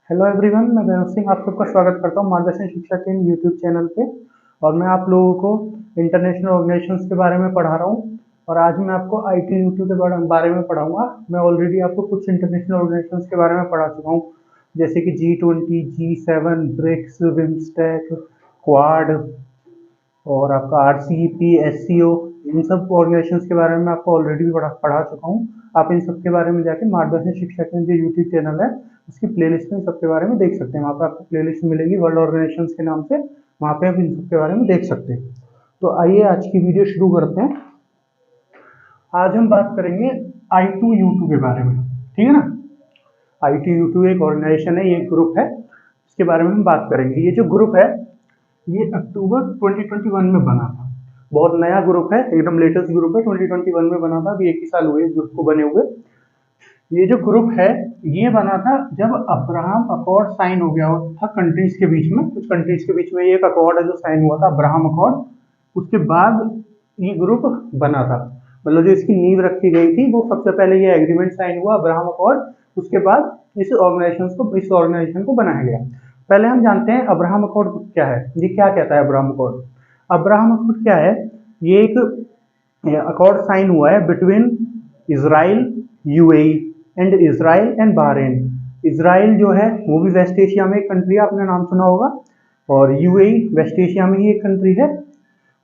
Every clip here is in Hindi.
हेलो एवरीवन, मैं वैभव सिंह आप सबका स्वागत करता हूँ मार्गदर्शन शिक्षा के यूट्यूब चैनल पे। और मैं आप लोगों को इंटरनेशनल ऑर्गेनाइजेशंस के बारे में पढ़ा रहा हूँ। और आज मैं आपको ITU के बारे में पढ़ाऊंगा। मैं ऑलरेडी आपको कुछ इंटरनेशनल ऑर्गेनाइजेशंस के बारे में पढ़ा चुका हूँ, जैसे कि G20, G7, BRICS, BIMSTEC, quad और आपका RCEP, SCO। इन सब ऑर्गेनाइजेशंस के बारे में आपको ऑलरेडी भी पढ़ा चुका हूँ। आप इन सब के बारे में जाके मार्गदर्शन शिक्षा के जो यूट्यूब चैनल है उसकी प्लेलिस्ट में सबके बारे में देख सकते हैं। वहाँ पे आपको प्लेलिस्ट मिलेगी वर्ल्ड ऑर्गेनाइजेशंस के नाम से, वहाँ पे आप इन सब के बारे में देख सकते हैं। तो आइए आज की वीडियो शुरू करते हैं। आज हम बात करेंगे I2U2 के बारे में, ठीक है ना। I2U2 एक ऑर्गेनाइजेशन है, ये एक ग्रुप है, इसके बारे में हम बात करेंगे। ये जो ग्रुप है ये अक्टूबर 2021 में बना था। बहुत नया ग्रुप है, एकदम लेटेस्ट ग्रुप है, 2021 में बना था। अभी 1 ही साल हुए इस ग्रुप को बने हुए। ये जो ग्रुप है ये बना था जब अब्राहम अकॉर्ड साइन हो गया था कंट्रीज के बीच में। कुछ कंट्रीज के बीच में ये एक अकॉर्ड है जो साइन हुआ था, अब्राहम अकॉर्ड। उसके बाद ये ग्रुप बना था, मतलब जो इसकी नींव रखी गई थी वो सबसे पहले ये एग्रीमेंट साइन हुआ, अब्राहम अकॉर्ड। उसके बाद इस ऑर्गेनाइजेशन को बनाया गया। पहले हम जानते हैं अब्राहम अकॉर्ड क्या है, ये क्या कहता है अब्राहम अकॉर्ड। अब्राहम अकॉर्ड क्या है, ये एक अकॉर्ड साइन हुआ है between Israel, UAE and Israel and Bahrain. Israel जो है वो भी वेस्ट एशिया में एक कंट्री है, आपने नाम सुना होगा। और यूएई वेस्ट एशिया में ही एक कंट्री है,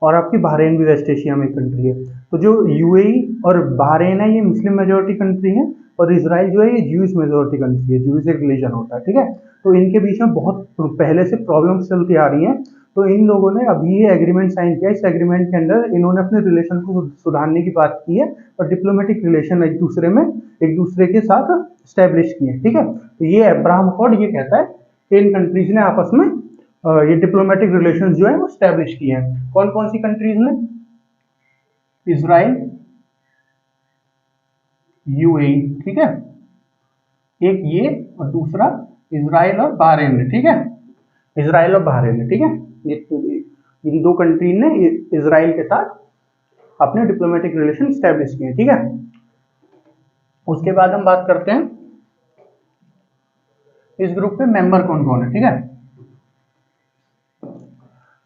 और आपकी बहरीन भी वेस्ट एशिया में एक कंट्री है। तो जो यूएई और बहरीन है ये मुस्लिम मेजोरिटी कंट्री है, और इजराइल जो है ये ज्यूइश मेजोरिटी कंट्री है, ज्यूइश एक रिलीजन होता है, ठीक है। तो इनके बीच में बहुत पहले से प्रॉब्लम्स चलती आ रही हैं। तो इन लोगों ने अभी ये एग्रीमेंट साइन किया। इस एग्रीमेंट के अंदर इन्होंने अपने रिलेशन को सुधारने की बात की है, और डिप्लोमेटिक रिलेशन एक दूसरे के साथ स्टैब्लिश किए, ठीक है। तो ये अब्राहम अकॉर्ड ये कहता है कि इन कंट्रीज ने आपस में ये डिप्लोमेटिक रिलेशन जो है वो स्टैब्लिश किए हैं। कौन कौन सी कंट्रीज ने? इजराइल, यूएई, ठीक है, एक ये और दूसरा इजराइल और बहरीन, ठीक है, इजराइल और बहरीन, ठीक है। ये इन दो कंट्री ने इजराइल के साथ अपने डिप्लोमेटिक रिलेशन स्टैब्लिश किए, ठीक है। उसके बाद हम बात करते हैं इस ग्रुप में मेंबर कौन कौन है, ठीक है।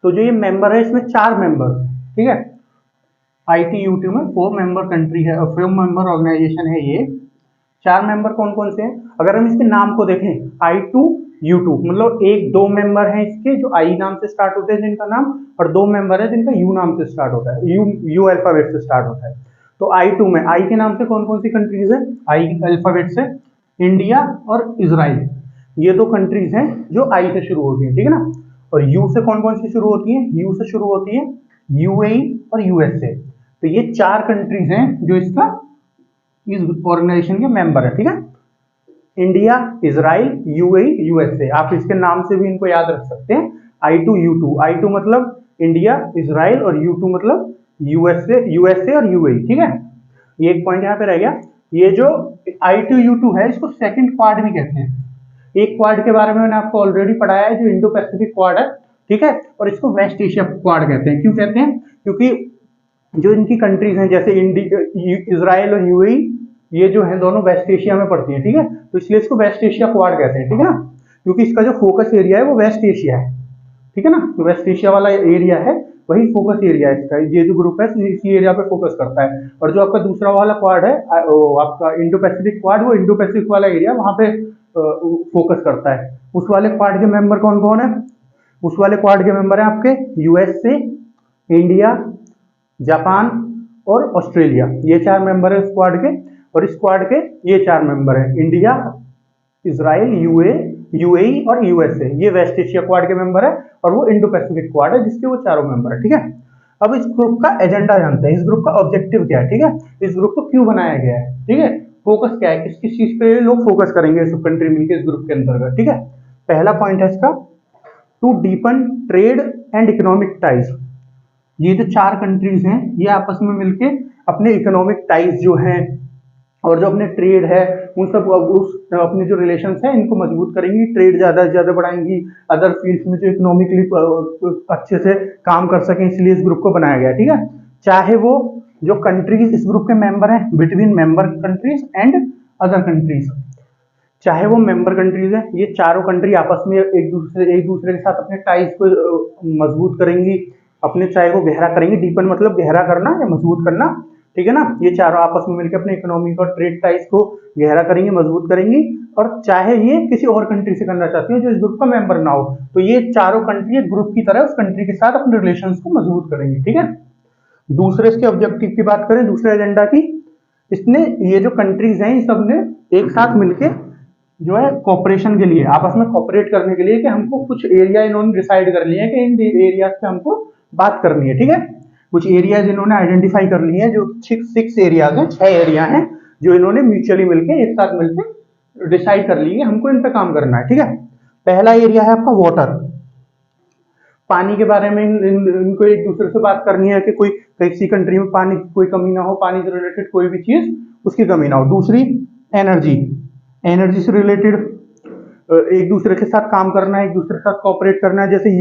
तो जो ये मेंबर है इसमें 4 मेंबर, ठीक है। ITU2 में 4 मेंबर कंट्री है, 4 मेंबर ऑर्गेनाइजेशन है ये। 4 मेंबर कौन कौन से हैं? अगर हम इसके नाम को देखें, I2U2 मतलब 1-2 मेंबर हैं इसके जो I नाम से स्टार्ट होते हैं जिनका नाम, और 2 मेंबर है जिनका U नाम से स्टार्ट होता है, यू अल्फाबेट से स्टार्ट होता है। तो I2 में I के नाम से कौन कौन सी कंट्रीज है? I अल्फाबेट से इंडिया और इजराइल, ये 2 कंट्रीज हैं जो I से शुरू होती है, ठीक है ना। और U से कौन कौन सी शुरू होती है? U से शुरू होती है यूएई और यूएसए। तो ये 4 कंट्रीज हैं जो इस ऑर्गेनाइजेशन के मेंबर है, ठीक है। इंडिया, इजराइल, यूएई, यूएसए, आप इसके नाम से भी इनको याद रख सकते हैं। I2U2, I2 मतलब इंडिया, इजराइल, और U2 मतलब यूएसए और यूएई, ठीक है। ये एक पॉइंट यहाँ पे रह गया। ये जो I2U2 है इसको सेकंड क्वाड भी कहते हैं। एक क्वाड के बारे में मैंने आपको ऑलरेडी पढ़ाया है जो इंडो पैसिफिक क्वाड है, ठीक है। और इसको वेस्ट एशिया क्वाड कहते हैं। क्यों कहते हैं? क्योंकि जो इनकी कंट्रीज हैं जैसे इजराइल और यूएई, ये जो है दोनों वेस्ट एशिया में पड़ती हैं, ठीक है। तो इसलिए इसको वेस्ट एशिया क्वाड कहते हैं, ठीक है ना। क्योंकि इसका जो फोकस एरिया है वो वेस्ट एशिया है, ठीक है ना। तो वेस्ट एशिया वाला एरिया है वही फोकस एरिया है इसका। ये जो ग्रुप है इसी एरिया पे फोकस करता है। और जो आपका दूसरा वाला क्वाड है आपका इंडो पैसिफिक क्वाड, वो इंडो पैसिफिक वाला एरिया वहां पे फोकस करता है। उस वाले क्वाड के मेंबर कौन कौन है? उस वाले क्वाड के मेंबर है आपके यूएसए, इंडिया, जापान और ऑस्ट्रेलिया। ये 4 मेंबर है स्क्वाड के। और इस स्क्वाड के ये 4 मेंबर है इंडिया, इजराइल, यूएई और यूएसए। ये वेस्ट एशिया क्वाड के मेंबर है, और वो इंडो पैसिफिक क्वाड है जिसके वो चारों मेंबर है, ठीक है। अब इस ग्रुप का एजेंडा जानते हैं, इस ग्रुप का ऑब्जेक्टिव क्या है, ठीक है। इस ग्रुप को क्यों बनाया गया है, ठीक है। फोकस क्या है, किस किस चीज पे लोग फोकस करेंगे सब कंट्री मिलकर इस ग्रुप के अंतर्गत, ठीक है। पहला पॉइंट है इसका, to deepen trade and economic ties. ये जो 4 कंट्रीज हैं ये आपस में मिलके अपने इकोनॉमिक टाइज जो हैं और जो अपने ट्रेड है उन सब अपने जो रिलेशंस हैं इनको मजबूत करेंगी, ट्रेड ज्यादा से ज्यादा बढ़ाएंगी, अदर फील्ड्स में जो इकोनॉमिकली अच्छे से काम कर सकें, इसलिए इस ग्रुप को बनाया गया, ठीक है। चाहे वो जो कंट्रीज इस ग्रुप के मेंबर हैं, between member countries and other countries, चाहे वो मेंबर कंट्रीज है, ये चारों कंट्री आपस में एक दूसरे के साथ अपने टाइज को मजबूत करेंगी, अपने चाहे को गहरा करेंगी। डीपन मतलब गहरा करना या मजबूत करना, ठीक है ना। ये चारों आपस में मिलकर अपने इकोनॉमिक और ट्रेड टाइज को गहरा करेंगी, मजबूत करेंगी। और चाहे ये किसी और कंट्री से करना चाहती हो जो इस ग्रुप का मेंबर ना हो, तो ये चारों कंट्री एक ग्रुप की तरह उस कंट्री के साथ अपने रिलेशंस को मजबूत करेंगी, ठीक है। दूसरे इसके ऑब्जेक्टिव की बात करें, दूसरे एजेंडा की, इसने ये जो कंट्रीज हैं, इन सब ने एक साथ मिलके जो है कॉपरेशन के लिए, आपस में कॉपरेट करने के लिए, कि हमको कुछ एरिया इन्होंने डिसाइड कर लिए हैं कि इन एरियाज पे हमको बात करनी है, ठीक है। कुछ एरियाज इन्होंने आइडेंटिफाई कर लिए हैं, जो सिक्स एरियाज हैं, 6 एरिया हैं, जो इन्होंने म्यूचुअली मिलके एक साथ मिलके डिसाइड कर लिए हमको इन पे काम करना है, ठीक है। पहला एरिया है आपका वाटर, पानी के बारे में इनको एक दूसरे से बात करनी है कि कोई किसी कंट्री में पानी की कोई कमी ना हो, पानी से रिलेटेड कोई भी चीज उसकी कमी ना हो। दूसरी एनर्जी, एनर्जी से रिलेटेड एक दूसरे के साथ काम करना है, एक दूसरे के साथ कोऑपरेट करना है। जैसे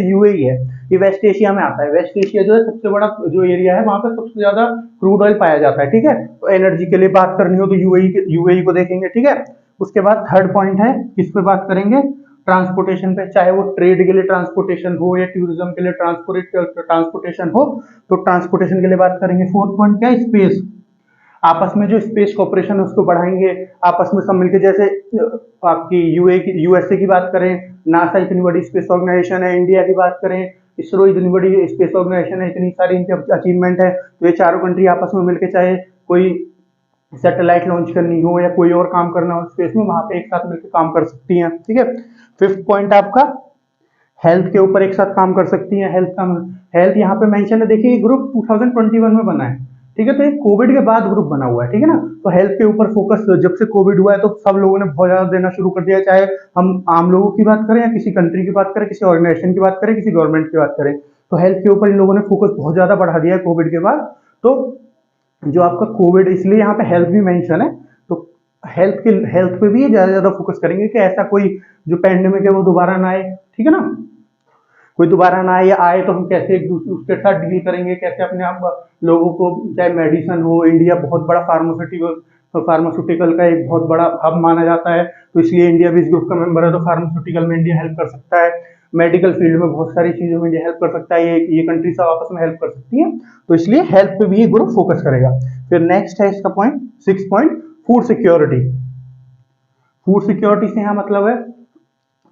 यूएई है, ये वेस्ट एशिया में आता है। वेस्ट एशिया जो है सबसे बड़ा जो एरिया है, वहां पर सबसे ज्यादा क्रूड ऑयल पाया जाता है, ठीक है। तो एनर्जी के लिए बात करनी हो तो यूएई को देखेंगे, ठीक है। उसके बाद थर्ड पॉइंट है, किस पे बात करेंगे, ट्रांसपोर्टेशन पे, चाहे वो ट्रेड के लिए ट्रांसपोर्टेशन हो या टूरिज्म के लिए ट्रांसपोर्टेशन हो, तो ट्रांसपोर्टेशन के लिए बात करेंगे। फोर्थ पॉइंट क्या है, स्पेस, आपस में जो स्पेस कॉपरेशन है उसको बढ़ाएंगे, आपस में सब मिलकर। जैसे आपकी यूएसए की बात करें, नासा इतनी बड़ी स्पेस ऑर्गेनाइजेशन है। इंडिया की बात करें, इसरो इतनी बड़ी स्पेस ऑर्गेनाइजेशन है, इतनी सारी इनकी अचीवमेंट है। तो ये चारों कंट्री आपस में मिलकर, चाहे कोई सैटेलाइट लॉन्च करनी हो या कोई और काम करना हो स्पेस में, वहां पे एक साथ मिलकर काम कर सकती हैं, ठीक है। फिफ्थ पॉइंट आपका हेल्थ के ऊपर एक साथ काम कर सकती हैं। हेल्थ यहाँ पे मेंशन है, देखिए ग्रुप 2021 में बना है, ठीक है। तो ये कोविड के बाद ग्रुप बना हुआ है, ठीक है ना। तो हेल्थ के ऊपर फोकस जब से कोविड हुआ है तो सब लोगों ने बहुत ज्यादा देना शुरू कर दिया, चाहे हम आम लोगों की बात करें या किसी कंट्री की बात करें, किसी ऑर्गेनाइजेशन की बात करें, किसी गवर्नमेंट की बात करें, तो हेल्थ के ऊपर इन लोगों ने फोकस बहुत ज्यादा बढ़ा दिया है कोविड के बाद। तो जो आपका कोविड, इसलिए यहाँ पे हेल्थ भी मेंशन है, तो हेल्थ पे भी ज्यादा ज्यादा फोकस करेंगे कि ऐसा कोई जो पैंडेमिक है वो दोबारा ना आए, ठीक है ना। कोई दोबारा ना आए, या आए तो हम कैसे एक दूसरे उसके साथ डील करेंगे, कैसे अपने आप लोगों को, चाहे मेडिसिन हो, इंडिया बहुत बड़ा फार्मास्यूटिकल का एक बहुत बड़ा हब माना जाता है, तो इसलिए इंडिया भी इस ग्रुप का मेंबर है। तो फार्मास्यूटिकल में इंडिया हेल्प कर सकता है, मेडिकल फील्ड में बहुत सारी चीजों में इंडिया हेल्प कर सकता है, ये कंट्री सब आपस में हेल्प कर सकती है, तो इसलिए हेल्थ पे भी ये ग्रुप फोकस करेगा। फिर नेक्स्ट है इसका point, 6 point, food security. Food security से यहाँ मतलब है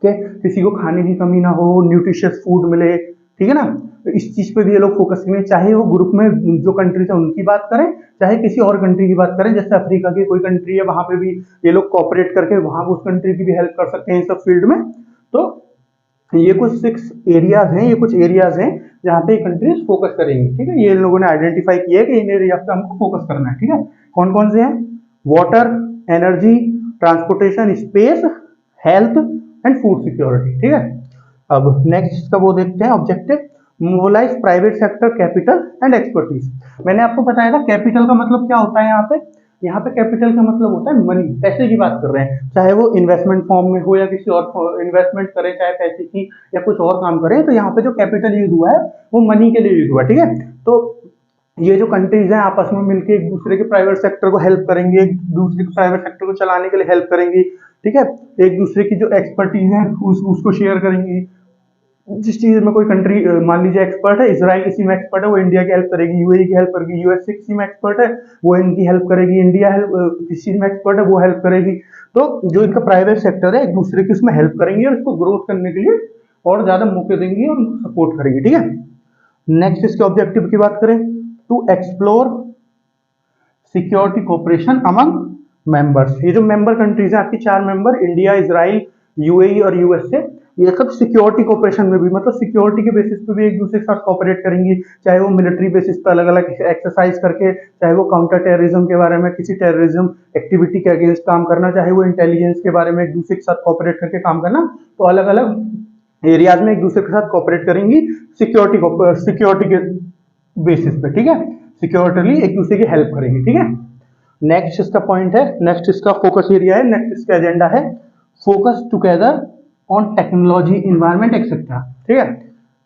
कि किसी को खाने की कमी ना हो, न्यूट्रिशियस फूड मिले, ठीक है ना। तो इस चीज पे भी ये लोग फोकस करेंगे, चाहे वो ग्रुप में जो कंट्री है उनकी बात करें, चाहे किसी और कंट्री की बात करें। जैसे अफ्रीका की कोई कंट्री है, वहां पे भी ये लोग कोऑपरेट करके वहां उस कंट्री की भी हेल्प कर सकते हैं इन सब फील्ड में। तो ये कुछ 6 एरियाज हैं, ये कुछ एरियाज हैं जहाँ पे कंट्रीज फोकस करेंगी, ठीक है। ये लोगों ने आइडेंटिफाई किया है कि इन एरिया पे हमको फोकस करना है, ठीक है। कौन कौन से हैं, water, energy, transportation, space, health and food security, ठीक है। अब नेक्स्ट इसका वो देखते हैं objective, mobilise private sector capital and expertise. मैंने आपको बताया था कैपिटल का मतलब क्या होता है। यहाँ पे कैपिटल का मतलब होता है मनी, पैसे की बात कर रहे हैं, चाहे वो इन्वेस्टमेंट फॉर्म में हो या किसी और इन्वेस्टमेंट करें, चाहे पैसे की या कुछ और काम करें। तो यहाँ पे जो कैपिटल यूज हुआ है वो मनी के लिए यूज हुआ है, ठीक है। तो ये जो कंट्रीज हैं आपस में मिलकर एक दूसरे के प्राइवेट सेक्टर को हेल्प करेंगे, एक दूसरे के प्राइवेट सेक्टर को चलाने के लिए हेल्प करेंगी, ठीक है। एक दूसरे की जो एक्सपर्टीज है उसको शेयर करेंगी। जिस चीज में कोई कंट्री मान लीजिए एक्सपर्ट है, इसराइल किसी में एक्सपर्ट है, वो इंडिया की हेल्प करेगी, यूएई की हेल्प करेगी, यूएसए किसी में एक्सपर्ट है वो इनकी हेल्प करेगी, इंडिया हेल्प किसी चीज में एक्सपर्ट है वो हेल्प करेगी। तो जो इनका प्राइवेट सेक्टर है एक दूसरे की उसमें हेल्प करेंगे और इसको ग्रोथ करने के लिए और ज्यादा मौके देंगे और सपोर्ट करेंगे, ठीक है। नेक्स्ट इसके ऑब्जेक्टिव की बात करें, to explore security cooperation among members. ये जो मेंबर कंट्रीज है आपकी 4 मेंबर, इंडिया, इजराइल, यूएई और यूएसए, ये सब सिक्योरिटी कोऑपरेशन में भी, मतलब सिक्योरिटी के बेसिस पे भी एक दूसरे के साथ कोऑपरेट करेंगी, चाहे वो मिलिट्री बेसिस पे अलग अलग एक्सरसाइज करके, चाहे वो काउंटर टेररिज्म के बारे में, किसी टेररिज्म एक्टिविटी के अगेंस्ट काम करना, चाहे वो इंटेलिजेंस के बारे में एक दूसरे के साथ कोऑपरेट करके काम करना। तो अलग अलग एरियाज में एक दूसरे के साथ कोऑपरेट करेंगी सिक्योरिटी के बेसिस पे, ठीक है। सिक्योरिटी एक दूसरे की हेल्प करेंगे, ठीक है। नेक्स्ट इसका पॉइंट है, नेक्स्ट इसका फोकस एरिया है, नेक्स्ट इसका एजेंडा है, focus together on technology, environment etcetera, ठीक है।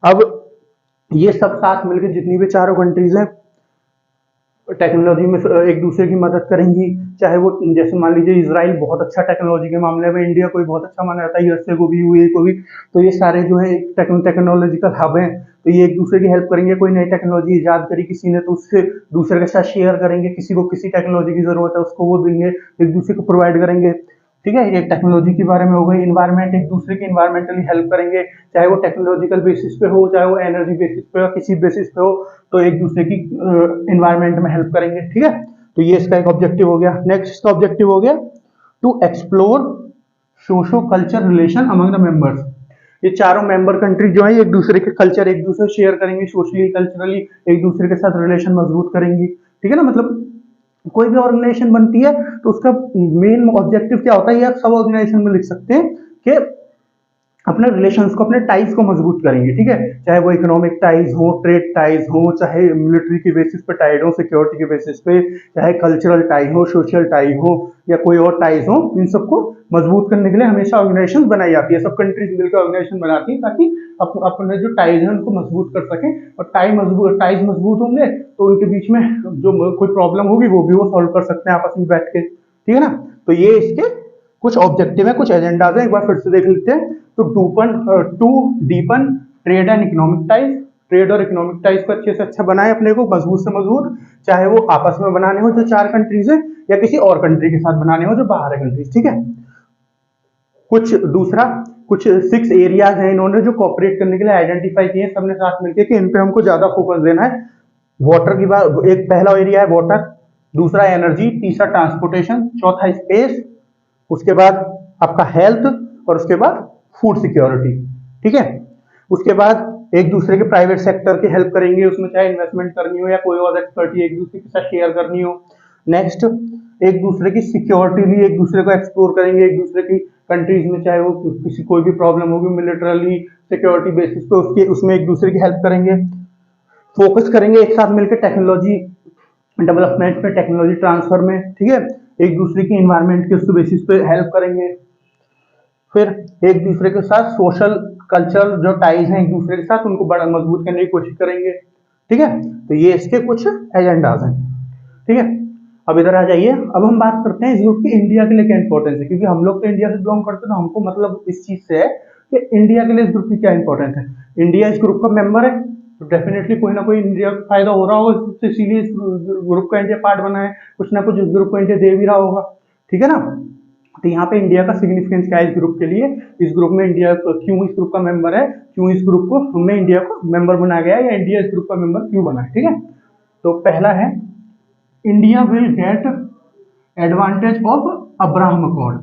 अब ये सब साथ मिलकर जितनी भी चारों कंट्रीज हैं टेक्नोलॉजी में एक दूसरे की मदद करेंगी, चाहे वो जैसे मान लीजिए इसराइल बहुत अच्छा टेक्नोलॉजी के मामले में, इंडिया को भी बहुत अच्छा माना जाता है, यूएसए को भी, यूएई को भी। तो ये सारे जो है टेक्नोलॉजिकल हब हैं, तो ये एक दूसरे की हेल्प करेंगे। कोई नई टेक्नोलॉजी ईजाद करी किसी ने तो उससे दूसरे के साथ शेयर करेंगे, किसी को किसी टेक्नोलॉजी की जरूरत है उसको वो देंगे, एक दूसरे को प्रोवाइड करेंगे। ठीक है, ये टेक्नोलॉजी के बारे में हो गई। इन्वायरमेंट, एक दूसरे की इन्वायरमेंटली हेल्प करेंगे, चाहे वो टेक्नोलॉजिकल बेसिस पे हो, चाहे वो एनर्जी बेसिस पे हो, किसी बेसिस पे हो, तो एक दूसरे की इन्वायरमेंट में हेल्प करेंगे। ठीक है, तो ये इसका एक ऑब्जेक्टिव हो गया। नेक्स्ट इसका ऑब्जेक्टिव हो गया to explore socio culture relation among the members. ये चारों मेंबर कंट्री जो है एक दूसरे के कल्चर एक दूसरे शेयर करेंगी, सोशली कल्चरली एक दूसरे के साथ रिलेशन मजबूत करेंगी। ठीक है ना, मतलब कोई भी ऑर्गेनाइजेशन बनती है तो उसका मेन ऑब्जेक्टिव क्या होता है, ये आप सब ऑर्गेनाइजेशन में लिख सकते हैं कि अपने रिलेशंस को, अपने टाइज को मजबूत करेंगे। ठीक है, चाहे वो इकोनॉमिक टाइज हो, ट्रेड टाइज हो, चाहे मिलिट्री के बेसिस पे टाइड हो, सिक्योरिटी के बेसिस पे, चाहे कल्चरल टाई हो, सोशल टाई हो, या कोई और टाइज हो, इन सबको मजबूत करने के लिए हमेशा ऑर्गेनाइजेशन बनाई जाती है। सब कंट्रीज मिलकर ऑर्गेनाइजेशन बनाती है ताकि अपने जो टाइज है उनको मजबूत कर सके, और टाइज मजबूत होंगे तो उनके बीच में जो कोई प्रॉब्लम होगी वो भी वो सॉल्व कर सकते हैं आपस में बैठ के। ठीक है ना, तो ये इसके कुछ ऑब्जेक्टिव है, कुछ एजेंडाज है, एक बार फिर से देख लेते हैं। To deepen trade and economic ties, trade और इकोनॉमिक टाइज को अच्छे से अच्छा बनाए, अपने को मजबूत से मजबूत, चाहे वो आपस में बनाने हो जो चार कंट्रीज है, या किसी और कंट्री के साथ बनाने हो जो बाहर है कंट्रीज। ठीक है, कुछ दूसरा कुछ 6 एरियाज हैं इन्होंने जो कोऑपरेट करने के लिए आइडेंटिफाई किए सबने साथ मिलकर कि इन पे हमको ज्यादा फोकस देना है। वाटर की बात, एक पहला एरिया है वाटर, दूसरा एनर्जी, तीसरा ट्रांसपोर्टेशन, चौथा स्पेस, उसके बाद आपका हेल्थ, और उसके बाद फूड सिक्योरिटी। ठीक है, उसके बाद एक दूसरे के प्राइवेट सेक्टर की हेल्प करेंगे, उसमें चाहे इन्वेस्टमेंट करनी हो या कोई और एक्सपर्टी एक दूसरे के साथ शेयर करनी हो। नेक्स्ट, एक दूसरे की सिक्योरिटी लिए एक दूसरे को एक्सप्लोर करेंगे, एक दूसरे की कंट्रीज में चाहे वो किसी कोई भी प्रॉब्लम होगी मिलिटरली सिक्योरिटी बेसिस पे उसके उसमें एक दूसरे की हेल्प करेंगे। फोकस करेंगे एक साथ मिलकर टेक्नोलॉजी डेवलपमेंट में, टेक्नोलॉजी ट्रांसफर में। ठीक है, एक दूसरे की इन्वायरमेंट के उस बेसिस पे हेल्प करेंगे। फिर एक दूसरे के साथ सोशल कल्चर जो टाइज हैं एक दूसरे के साथ उनको बड़ा मजबूत करने की कोशिश करेंगे। ठीक है, तो ये इसके कुछ एजेंडाज हैं। ठीक है, अब इधर आ जाइए, अब हम बात करते हैं इस ग्रुप की इंडिया के लिए क्या इंपॉर्टेंस है, क्योंकि हम लोग तो इंडिया से बिलोंग करते हैं तो हमको मतलब इस चीज से है कि इंडिया के लिए इस ग्रुप की क्या इंपॉर्टेंस है। इंडिया इस ग्रुप का मेंबर है तो डेफिनेटली कोई ना कोई इंडिया को फायदा हो रहा होगा इससे, इसीलिए इस ग्रुप का इंडिया पार्ट बना है, कुछ ना कुछ इस ग्रुप को इंडिया दे भी रहा होगा। ठीक है ना, तो यहाँ पे इंडिया का सिग्निफिकेंस क्या है इस ग्रुप के लिए, इस ग्रुप में इंडिया क्यों इस ग्रुप का मेंबर है, क्यों इस ग्रुप को हमने इंडिया को मेंबर बनाया गया है, या इंडिया इस ग्रुप का मेंबर क्यों बना है। ठीक है, तो पहला है India will get advantage of Abraham accord.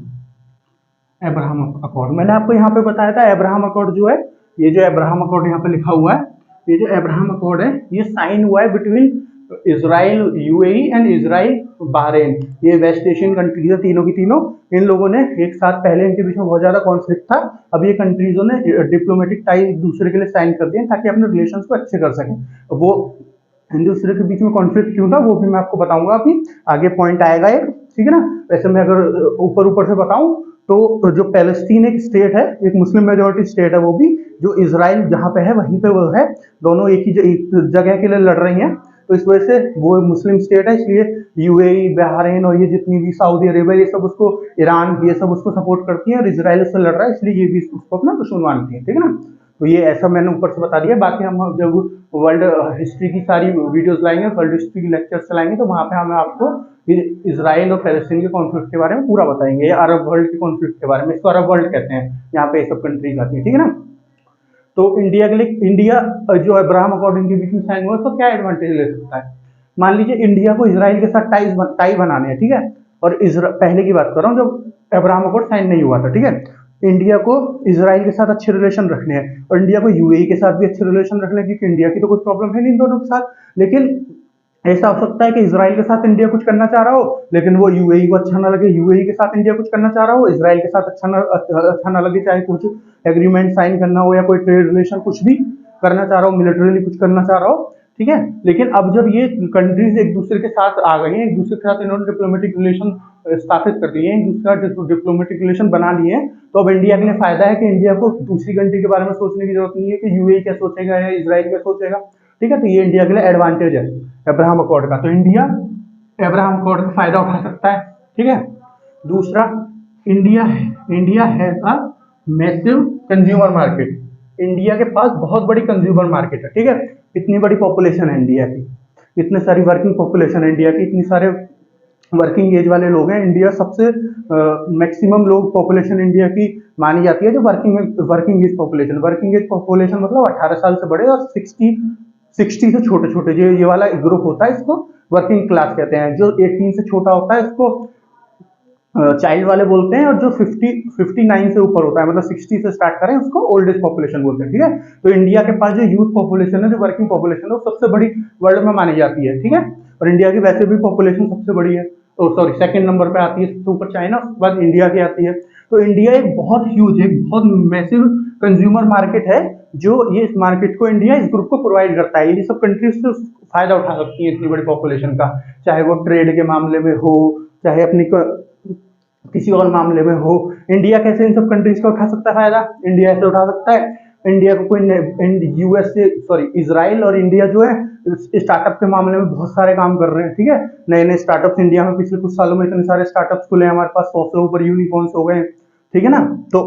Abraham accord मैंने आपको यहाँ पे बताया था, अब्राहम अकॉर्ड जो है, ये जो अब्राहम अकॉर्ड यहाँ पे लिखा हुआ है, ये जो अब्राहम अकॉर्ड है ये साइन हुआ है between Israel UAE and Israel Bahrain. ये वेस्ट एशियन कंट्रीज है तीनों की तीनों, इन लोगों ने एक साथ, पहले इनके बीच में बहुत ज्यादा कॉन्फ्लिक्ट था, अब ये कंट्रीजों ने डिप्लोमेटिक टाई एक दूसरे के लिए साइन कर दिए ताकि अपने रिलेशंस को अच्छे कर सकें। वो हिंदू दूसरे के बीच में कॉन्फ्लिक्ट क्यों था वो भी मैं आपको बताऊंगा, अभी आगे पॉइंट आएगा एक। ठीक है ना, वैसे मैं अगर ऊपर ऊपर से बताऊं तो जो पैलेस्टीन एक स्टेट है, एक मुस्लिम मेजोरिटी स्टेट है, वो भी जो इजराइल जहां पे है वहीं पे वो है, दोनों एक ही जगह के लिए लड़ रही हैं, तो इस वजह से वो मुस्लिम स्टेट है, इसलिए यूएई बहरीन और ये जितनी भी सऊदी अरेबिया ये सब उसको, ईरान ये सब उसको सपोर्ट करती है, और इजराइल उससे लड़ रहा है इसलिए ये भी उसको अपना दुश्मन मानती है। ठीक है ना, तो ये ऐसा मैंने ऊपर से बता दिया, बाकी हम जब वर्ल्ड हिस्ट्री की सारी वीडियोस लाएंगे, वर्ल्ड हिस्ट्री की लेक्चर्स चलाएंगे, तो वहां पे हम आपको इजराइल और पैलेस्टीन के कॉन्फ्लिक्ट के बारे में पूरा बताएंगे, या अरब वर्ल्ड के कॉन्फ्लिक्ट के बारे में, इसको अरब वर्ल्ड कहते हैं, यहाँ पे ये सब कंट्रीज आती है। ठीक है ना, तो इंडिया के लिए, इंडिया जो अब्राहम अकॉर्ड के बीच में साइन हुआ तो क्या एडवांटेज ले सकता है। मान लीजिए इंडिया को इसराइल के साथ टाई बनाने हैं, ठीक है, और पहले की बात कर रहा हूँ जब अब्राहम अकॉर्ड साइन नहीं हुआ था। ठीक है, इंडिया को इसराइल के साथ अच्छे रिलेशन रखने हैं, और इंडिया को यूएई के साथ भी अच्छे रिलेशन रखने हैं, क्योंकि इंडिया की तो कोई प्रॉब्लम है नहीं इन दोनों के साथ। लेकिन ऐसा हो सकता है कि इसराइल के साथ इंडिया कुछ करना चाह रहा हो लेकिन वो यूएई को अच्छा ना लगे, यूएई के साथ इंडिया कुछ करना चाह रहा हो, इसराइल के साथ अच्छा ना लगे, चाहे कुछ एग्रीमेंट साइन करना हो या कोई ट्रेड रिलेशन कुछ भी करना चाह रहा हो, मिलिटरीली कुछ करना चाह रहा हो। ठीक है, लेकिन अब जब ये कंट्रीज एक दूसरे के साथ आ गई हैं, एक दूसरे के साथ इन्होंने डिप्लोमेटिक रिलेशन स्थापित कर दिए हैं, एक दूसरा डिप्लोमेटिक रिलेशन बना लिए हैं, तो अब इंडिया के लिए फायदा है कि इंडिया को दूसरी कंट्री के बारे में सोचने की जरूरत नहीं है कि यूएई क्या सोचेगा या इसराइल क्या सोचेगा। ठीक है। तो ये इंडिया के लिए एडवांटेज है अब्राहम अकॉर्ड का। तो इंडिया अब्राहम अकॉर्ड का फायदा उठा सकता है, ठीक है। दूसरा, India has a massive consumer market. India के पास बहुत बड़ी कंज्यूमर मार्केट है, ठीक है। इतनी बड़ी पॉपुलेशन है इंडिया की, इतने सारी वर्किंग पॉपुलेशन है इंडिया की, इतनी सारे वर्किंग एज वाले लोग हैं। इंडिया सबसे मैक्सिमम लोग पॉपुलेशन इंडिया की मानी जाती है जो working age population. Working age population मतलब 18 साल से बड़े और 60 से छोटे छोटे, जो ये वाला ग्रुप होता है इसको वर्किंग क्लास कहते हैं। जो 18 से छोटा होता है इसको चाइल्ड वाले बोलते हैं, और जो 59 से ऊपर होता है मतलब 60 से स्टार्ट करें उसको ओल्ड एज पॉपुलेशन बोलते हैं, ठीक है। तो इंडिया के पास जो यूथ पॉपुलेशन है, जो वर्किंग पॉपुलेशन है, वो सबसे बड़ी वर्ल्ड में मानी जाती है, ठीक है। और इंडिया की वैसे भी पॉपुलेशन सबसे बड़ी है, सॉरी सेकंड नंबर पे आती है, सबसे ऊपर चाइना, उसके बाद इंडिया की आती है। तो इंडिया एक बहुत ह्यूज है, बहुत मैसिव कंज्यूमर मार्केट है, जो ये इस मार्केट को इंडिया इस ग्रुप को प्रोवाइड करता है। ये सब कंट्रीज से फायदा उठा सकती है इतनी बड़ी पॉपुलेशन का, चाहे वो ट्रेड के मामले में हो, चाहे अपनी किसी और मामले में हो। इंडिया कैसे इन सब कंट्रीज का उठा सकता है फायदा? इंडिया ऐसे उठा सकता है, इंडिया को कोई यूएस से सॉरी इजराइल और इंडिया जो है स्टार्टअप के मामले में बहुत सारे काम कर रहे हैं, ठीक है। नए नए स्टार्टअप्स इंडिया में पिछले कुछ सालों में इतने सारे स्टार्टअप्स खुले हैं, हमारे पास 100 से ऊपर यूनिकॉर्न्स हो गए, ठीक है ना। तो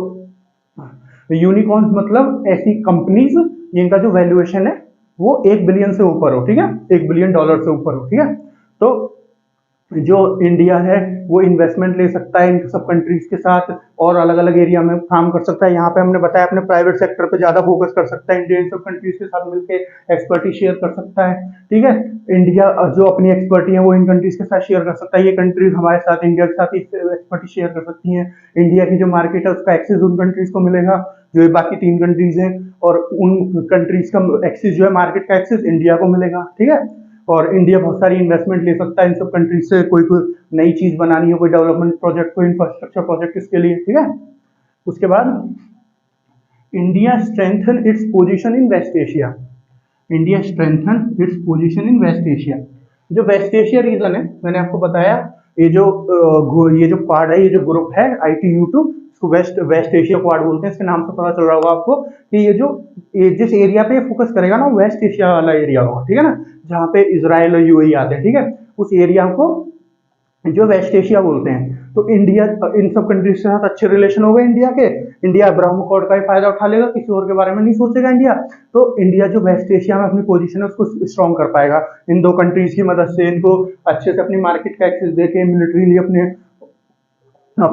यूनिकॉर्न्स मतलब ऐसी कंपनीज जिनका जो वैल्यूएशन है वो 1 बिलियन से ऊपर हो, ठीक है, $1 बिलियन से ऊपर हो, ठीक है। तो जो इंडिया है वो इन्वेस्टमेंट ले सकता है इन सब कंट्रीज के साथ, और अलग अलग एरिया में काम कर सकता है। यहाँ पे हमने बताया अपने प्राइवेट सेक्टर पे ज्यादा फोकस कर सकता है इंडिया, इन सब कंट्रीज के साथ मिलकर एक्सपर्टी शेयर कर सकता है, ठीक है। इंडिया जो अपनी एक्सपर्टी है वो इन कंट्रीज के साथ शेयर कर सकता है, ये कंट्रीज हमारे साथ इंडिया के साथ एक्सपर्टी शेयर कर सकती हैं। इंडिया की जो मार्केट है उसका एक्सेस उन कंट्रीज को मिलेगा जो बाकी 3 कंट्रीज हैं, और उन कंट्रीज का एक्सेस जो है मार्केट का एक्सेस इंडिया को मिलेगा, ठीक है। और इंडिया बहुत सारी इन्वेस्टमेंट ले सकता है इन सब कंट्रीज से, कोई नई चीज बनानी हो, कोई डेवलपमेंट प्रोजेक्ट, कोई इंफ्रास्ट्रक्चर प्रोजेक्ट इसके लिए, ठीक है। उसके बाद India strengthen its position in West Asia. India strengthen its position in West Asia. जो वेस्ट एशिया रीजन है, मैंने आपको बताया, ये जो क्वाड है, ये जो ग्रुप है ITU2, इसको वेस्ट एशिया क्वाड बोलते हैं। इसके नाम से पता चल रहा होगा आपको कि ये जिस एरिया पे फोकस करेगा ना, वेस्ट एशिया वाला एरिया होगा, ठीक है ना, जहाँ पे इजराइल और यूएई आते हैं, ठीक है। उस एरिया को जो वेस्ट एशिया बोलते हैं। तो इंडिया इन सब कंट्रीज के साथ अच्छे रिलेशन हो गए इंडिया के। इंडिया अब्राहम अकॉर्ड का ही फायदा उठा लेगा, किसी और के बारे में नहीं सोचेगा इंडिया। तो इंडिया जो वेस्ट एशिया में अपनी पोजीशन है उसको स्ट्रॉन्ग कर पाएगा इन 2 कंट्रीज की मदद से। इनको अच्छे से अपनी मार्केट का एक्सेस देके, मिलिट्रीली अपने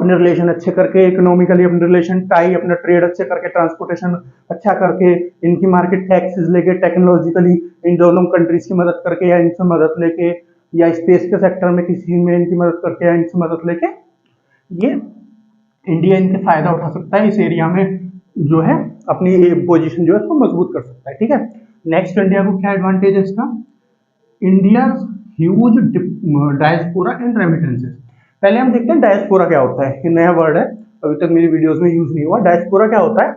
रिलेशन अच्छे करके, इकोनॉमिकली अपने रिलेशन टाई, अपना ट्रेड अच्छे करके, ट्रांसपोर्टेशन अच्छा करके, इनकी मार्केट का एक्सेस लेके, टेक्नोलॉजिकली इन दोनों कंट्रीज की मदद करके, या इनसे मदद लेके, या स्पेस के सेक्टर में किसी में इनकी मदद करके या इनसे मदद लेके, ये इंडिया इनके फायदा उठा सकता है। इस एरिया में जो है अपनी पोजीशन जो है उसको मजबूत कर सकता है, ठीक है। नेक्स्ट, इंडिया को क्या एडवांटेज है इसका? India huge diaspora and remittances. पहले हम देखते हैं डायस्पोरा क्या होता है। ये नया वर्ड है, अभी तक मेरी वीडियोस में यूज नहीं हुआ। डायस्पोरा क्या होता है,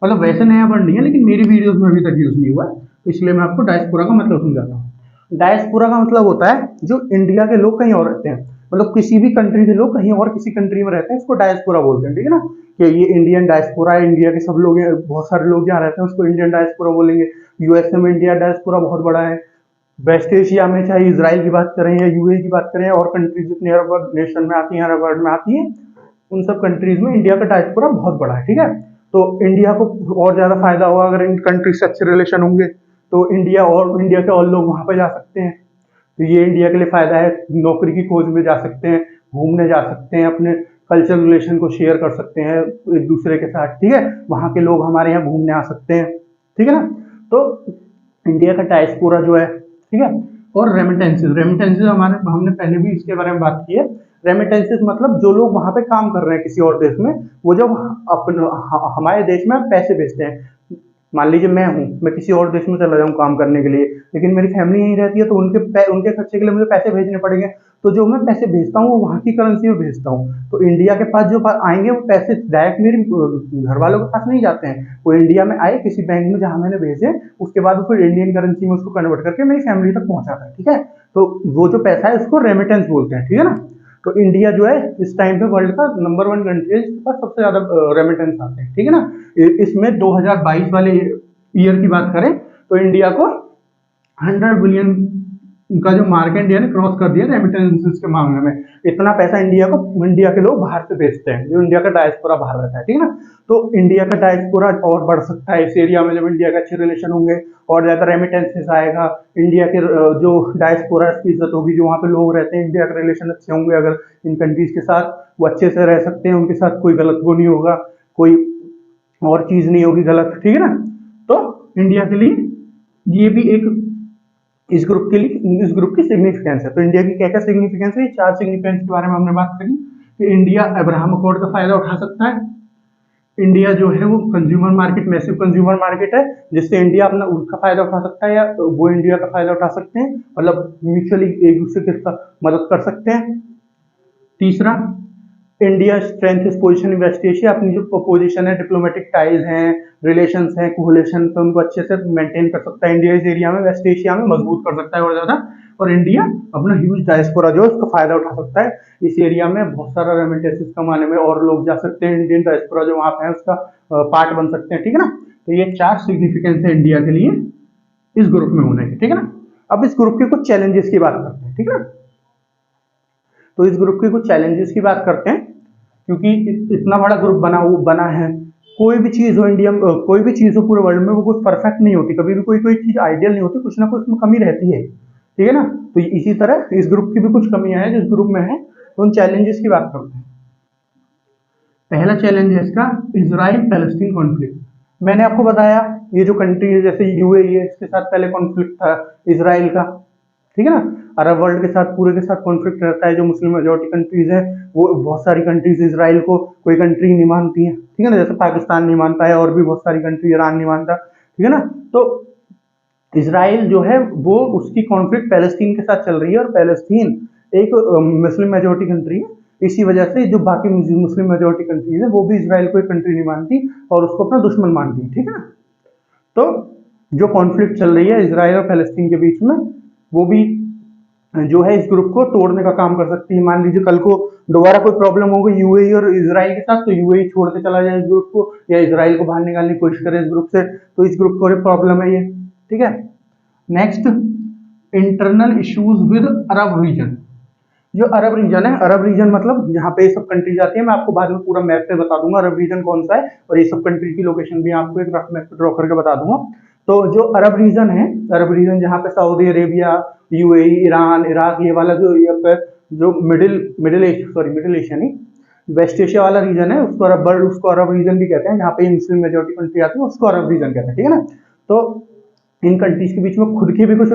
मतलब वैसे नया वर्ड नहीं है लेकिन मेरी वीडियोस में अभी तक यूज नहीं हुआ है, तो इसलिए मैं आपको डायस्पोरा का मतलब समझाता हूँ। डायस्पोरा का मतलब होता है जो इंडिया के लोग कहीं और रहते हैं, मतलब किसी भी कंट्री के लोग कहीं और किसी कंट्री में रहते हैं, इसको डायस्पोरा बोलते हैं, ठीक है ना। कि ये इंडियन डायस्पोरा है, इंडिया के सब लोग, बहुत सारे लोग जहाँ रहते हैं उसको इंडियन डायस्पोरा बोलेंगे। यूएसए में इंडिया डायस्पोरा बहुत बड़ा है। वेस्ट एशिया में चाहे इजराइल की बात करें या यूएई की बात करें, और कंट्रीज जितने अरब नेशन में आती हैं, अरब वर्ल्ड में आती हैं, उन सब कंट्रीज में इंडिया का डायस्पोरा बहुत बड़ा है, ठीक है। तो इंडिया को और ज्यादा फायदा होगा अगर इन कंट्रीज से अच्छे रिलेशन होंगे, तो इंडिया के और लोग वहां पर जा सकते हैं। तो ये इंडिया के लिए फायदा है। नौकरी की खोज में जा सकते हैं, घूमने जा सकते हैं, अपने कल्चर रिलेशन को शेयर कर सकते हैं एक दूसरे के साथ, ठीक है। वहां के लोग हमारे यहाँ घूमने आ सकते हैं, ठीक है ना। तो इंडिया का डायस्पोरा जो है, ठीक है। और रेमिटेंसेस हमने पहले भी इसके बारे में बात की है। रेमिटेंसेस मतलब जो लोग वहां पे काम कर रहे हैं किसी और देश में, वो जब हमारे देश में पैसे भेजते हैं। मान लीजिए मैं किसी और देश में चला जाऊँ काम करने के लिए, लेकिन मेरी फैमिली यहीं रहती है, तो उनके खर्चे के लिए मुझे पैसे भेजने पड़ेंगे। तो जो मैं पैसे भेजता हूँ वो वहाँ की करेंसी में भेजता हूँ। तो इंडिया के पास जो आएंगे वो पैसे डायरेक्ट मेरे घर वालों के पास नहीं जाते हैं, वो इंडिया में आए किसी बैंक में जहाँ मैंने भेजे, उसके बाद फिर इंडियन करेंसी में उसको कन्वर्ट करके मेरी फैमिली तक पहुँचाता है, ठीक है। तो वो जो पैसा है उसको रेमिटेंस बोलते हैं, ठीक है ना। तो इंडिया जो है इस टाइम पे वर्ल्ड का नंबर 1 कंट्री है जिसके पास सबसे ज्यादा रेमिटेंस आते हैं, ठीक है ना। इसमें 2022 वाले ईयर की बात करें तो इंडिया को 100 बिलियन का जो मार्क इंडिया ने क्रॉस कर दिया रेमिटेंसेस के मामले में। इतना पैसा इंडिया के लोग बाहर से भेजते हैं, जो इंडिया का डायस्पोरा बाहर रहता है, ठीक है ना। तो इंडिया का डायस्पोरा और बढ़ सकता है इस एरिया में, जब इंडिया के अच्छे रिलेशन होंगे और ज्यादा रेमिटेंसेस आएगा, इंडिया के जो डायस्पोरा की इज्जत होगी, जो वहाँ पे लोग रहते हैं, इंडिया के रिलेशन अच्छे होंगे अगर इन कंट्रीज के साथ, वो अच्छे से रह सकते हैं, उनके साथ कोई गलत वो नहीं होगा, कोई और चीज नहीं होगी गलत, ठीक है ना। तो इंडिया के लिए ये भी एक इस ग्रुप के लिए इस ग्रुप की सिग्निफिकेंस है। तो इंडिया की क्या क्या सिग्निफिकेंस है, 4 सिग्निफिकेंस के बारे में हमने बात करी कि इंडिया अब्राहम अकॉर्ड का फायदा उठा सकता है। इंडिया जो है वो consumer market, massive consumer market है, जिससे इंडिया अपना उसका फायदा उठा सकता है या वो इंडिया का फायदा उठा सकते हैं, मतलब म्यूचुअली एक दूसरे के साथ मदद कर सकते हैं। तीसरा, India strength is position in West Asia, अपनी जो पोजीशन है, डिप्लोमेटिक टाइज हैं, रिलेशंस हैं, कोलिशन, तो उनको अच्छे से मेंटेन कर सकता है इंडिया इस एरिया में, वेस्ट एशिया में मजबूत कर सकता है और ज्यादा। और इंडिया अपना ह्यूज डायस्पोरा जो है उसका फायदा उठा सकता है इस एरिया में, बहुत सारा रेमिटेंसेस कमाने में, और लोग जा सकते हैं, इंडियन डायस्पोरा जो वहां पे है उसका पार्ट बन सकते हैं, ठीक है ना। तो ये 4 सिग्निफिकेंस है इंडिया के लिए इस ग्रुप में होने के, ठीक है ना। अब इस ग्रुप के कुछ चैलेंजेस की बात करते हैं, ठीक है ना। तो इस ग्रुप के कुछ चैलेंजेस की बात करते हैं, क्योंकि इतना बड़ा ग्रुप बना है, कोई भी चीज हो इंडिया में, कोई भी चीज हो पूरे वर्ल्ड में, वो कुछ परफेक्ट नहीं होती, कभी भी कोई कोई चीज आइडियल नहीं होती, कुछ ना कुछ में कमी रहती है, ठीक है ना। तो इसी तरह इस ग्रुप की भी कुछ कमियां हैं जो इस ग्रुप में है। तो उन चैलेंजेस की बात करते हैं। पहला चैलेंज है इसका इजराइल पैलेस्टीन कॉन्फ्लिक्ट। मैंने आपको बताया ये जो कंट्री है जैसे यूएई है, इसके साथ पहले कॉन्फ्लिक्ट था इजराइल का, ठीक है ना। अरब वर्ल्ड के साथ पूरे के साथ कॉन्फ्लिक्ट रहता है, जो मुस्लिम मेजोरिटी कंट्रीज है वो बहुत सारी कंट्रीज इजराइल को कोई कंट्री नहीं मानती है, ठीक है ना, जैसे पाकिस्तान नहीं मानता है और भी बहुत सारी कंट्री, ईरान नहीं मानता, ठीक है ना। तो इजराइल जो है वो उसकी कॉन्फ्लिक्ट पैलेस्टीन के साथ चल रही है, और पैलेस्टीन एक मुस्लिम मेजोरिटी कंट्री है, इसी वजह से जो बाकी मुस्लिम मेजोरिटी कंट्रीज है वो भी इजराइल को एक कंट्री नहीं मानती और उसको अपना दुश्मन मानती है, ठीक है ना। तो जो कॉन्फ्लिक्ट चल रही है इजराइल और पैलेस्टीन के बीच में, वो भी जो है इस ग्रुप को तोड़ने का काम कर सकती है। मान लीजिए कल को दोबारा कोई प्रॉब्लम हो गई यूएई और इजराइल के साथ, तो यूएई छोड़ के चला जाए इस ग्रुप को, या इजराइल को बाहर निकालने की कोशिश करे इस ग्रुप से, तो इस ग्रुप को प्रॉब्लम है ये, ठीक है। Next, internal issues with Arab region. जो अरब रीजन है, अरब रीजन मतलब जहाँ पे ये सब कंट्रीज आती है, मैं आपको बाद में पूरा मैप पे बता दूंगा अरब रीजन कौन सा है, और ये सब कंट्री की लोकेशन भी आपको एक रफ मैप पे ड्रॉ करके बता दूंगा। तो जो अरब रीजन है, अरब रीजन जहाँ पे Saudi Arabia, UAE, Iran, Iraq, ये वाला जो मिडिल एशिया नहीं, वेस्ट एशिया वाला रीजन है, उसको अरब रीजन भी कहते हैं, जहाँ पे मुस्लिम मेजोरिटी कंट्री आती है उसको अरब रीजन कहते हैं, ठीक है ना। तो इन कंट्रीज के बीच में खुद की भी कुछ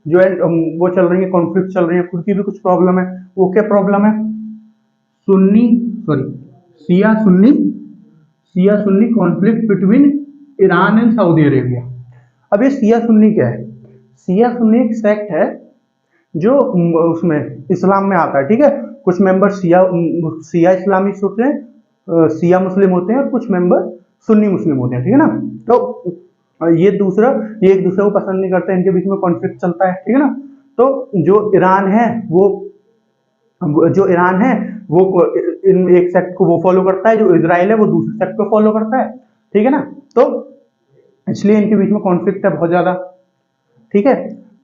जो है वो चल रही है, कॉन्फ्लिक्ट चल रही है, खुद की भी कुछ प्रॉब्लम है। वो क्या प्रॉब्लम है, Sunni sorry Siya Sunni conflict between Iran and Saudi Arabia. अब ये सिया सुन्नी क्या है, सिया सुन्नी एक सेक्ट है जो उसमें इस्लाम में आता है, ठीक है। कुछ मेंबर सिया इस्लामिस्ट होते हैं, सिया मुस्लिम होते हैं, और कुछ मेंबर सुन्नी मुस्लिम होते हैं, ठीक है ना। तो ये एक दूसरे को पसंद नहीं करते, इनके बीच में कॉन्फ्लिक्ट चलता है, ठीक है ना। तो जो ईरान है वो इन एक सेक्ट को वो फॉलो करता है, जो इजराइल है वो दूसरे सेक्ट को फॉलो करता है, ठीक है ना। तो इसलिए इनके बीच में कॉन्फ्लिक्ट है बहुत ज्यादा, ठीक है।